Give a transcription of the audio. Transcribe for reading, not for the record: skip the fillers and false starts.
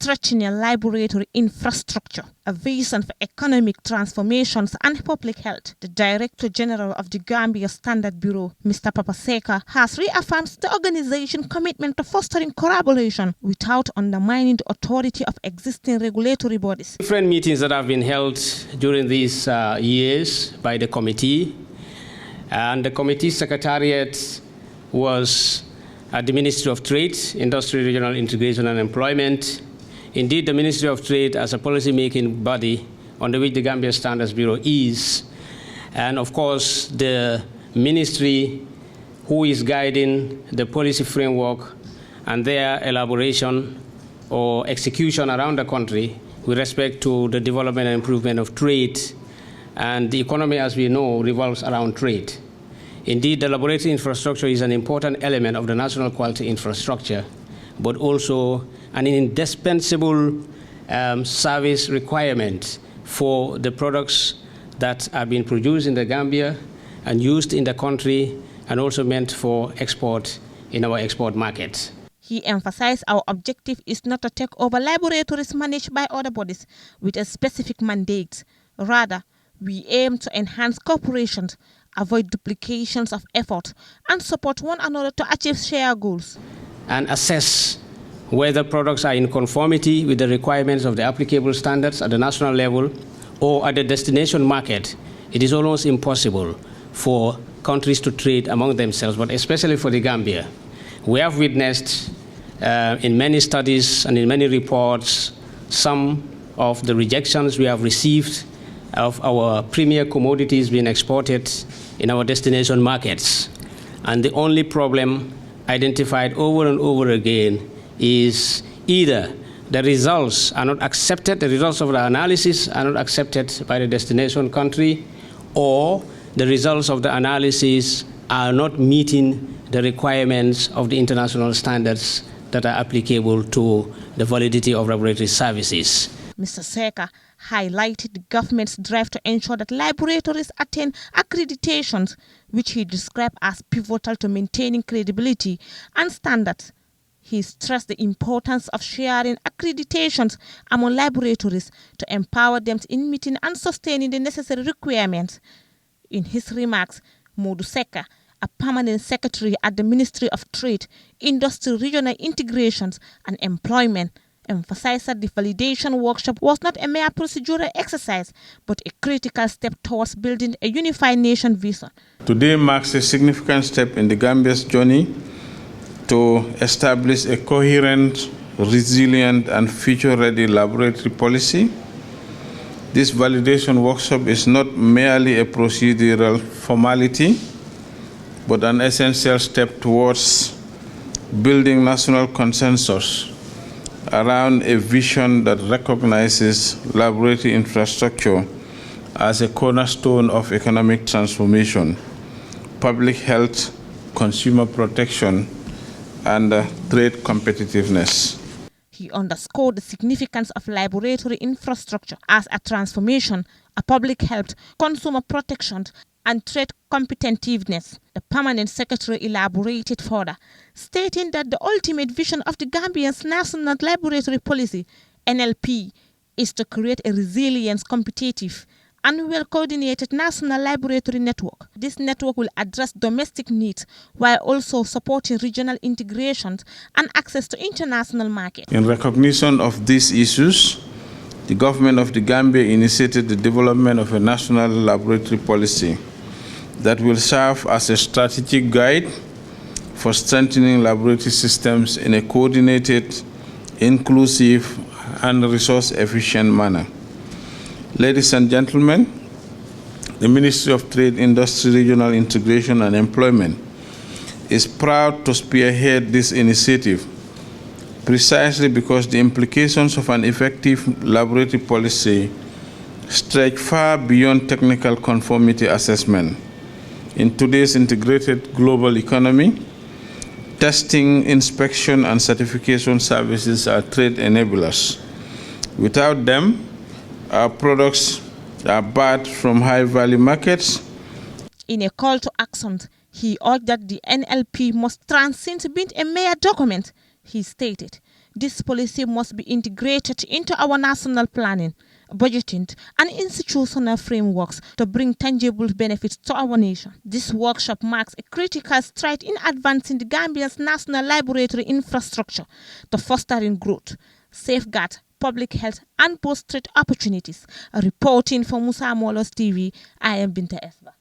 strengthening laboratory infrastructure, a vision for economic transformations and public health. The Director General of the Gambia Standards Bureau, Mr. Papaseka, has reaffirmed the organization's commitment to fostering collaboration without undermining the authority of existing regulatory bodies. Different meetings that have been held during these years by the committee, and the committee secretariat was at the Ministry of Trade, Industry, Regional Integration and Employment. Indeed, the Ministry of Trade as a policy-making body under which the Gambia Standards Bureau is, and of course the ministry who is guiding the policy framework and their elaboration or execution around the country with respect to the development and improvement of trade. And the economy, as we know, revolves around trade. Indeed, the laboratory infrastructure is an important element of the national quality infrastructure, but also an indispensable service requirement for the products that are being produced in the Gambia and used in the country, and also meant for export in our export markets. He emphasized our objective is not to take over laboratories managed by other bodies with a specific mandate. Rather, we aim to enhance cooperation, avoid duplications of effort, and support one another to achieve shared goals. And assess whether products are in conformity with the requirements of the applicable standards at the national level or at the destination market. It is almost impossible for countries to trade among themselves, but especially for the Gambia. We have witnessed in many studies and in many reports some of the rejections we have received of our premier commodities being exported in our destination markets. And the only problem identified over and over again is either the results are not accepted, the results of the analysis are not accepted by the destination country, or the results of the analysis are not meeting the requirements of the international standards that are applicable to the validity of laboratory services. Mr. Seka highlighted the government's drive to ensure that laboratories attain accreditations, which he described as pivotal to maintaining credibility and standards. He stressed the importance of sharing accreditations among laboratories to empower them in meeting and sustaining the necessary requirements. In his remarks, Modu Seka, a permanent secretary at the Ministry of Trade, Industry, Regional Integrations and Employment, emphasized that the validation workshop was not a mere procedural exercise, but a critical step towards building a unified nation vision. Today marks a significant step in the Gambia's journey to establish a coherent, resilient, and future-ready laboratory policy. This validation workshop is not merely a procedural formality, but an essential step towards building national consensus around a vision that recognizes laboratory infrastructure as a cornerstone of economic transformation, public health, consumer protection, and trade competitiveness. He underscored the significance of laboratory infrastructure as a transformation, a public health, consumer protection, and trade competitiveness. The permanent secretary elaborated further, stating that the ultimate vision of the Gambia's National Laboratory Policy, NLP, is to create a resilient, competitive, and well-coordinated national laboratory network. This network will address domestic needs while also supporting regional integration and access to international markets. In recognition of these issues, the government of the Gambia initiated the development of a national laboratory policy that will serve as a strategic guide for strengthening laboratory systems in a coordinated, inclusive, and resource-efficient manner. Ladies and gentlemen, the Ministry of Trade, Industry, Regional Integration and Employment is proud to spearhead this initiative precisely because the implications of an effective laboratory policy stretch far beyond technical conformity assessment. In today's integrated global economy, testing, inspection, and certification services are trade enablers. Without them, our products are barred from high-value markets. In a call to action, he urged that the NLP must transcend being a mere document. He stated, This policy must be integrated into our national planning, budgeting, and institutional frameworks to bring tangible benefits to our nation. This workshop marks a critical stride in advancing the Gambia's national laboratory infrastructure to fostering growth, safeguard public health, and boost trade opportunities. Reporting for Musa Molos TV, I am Binta Esba.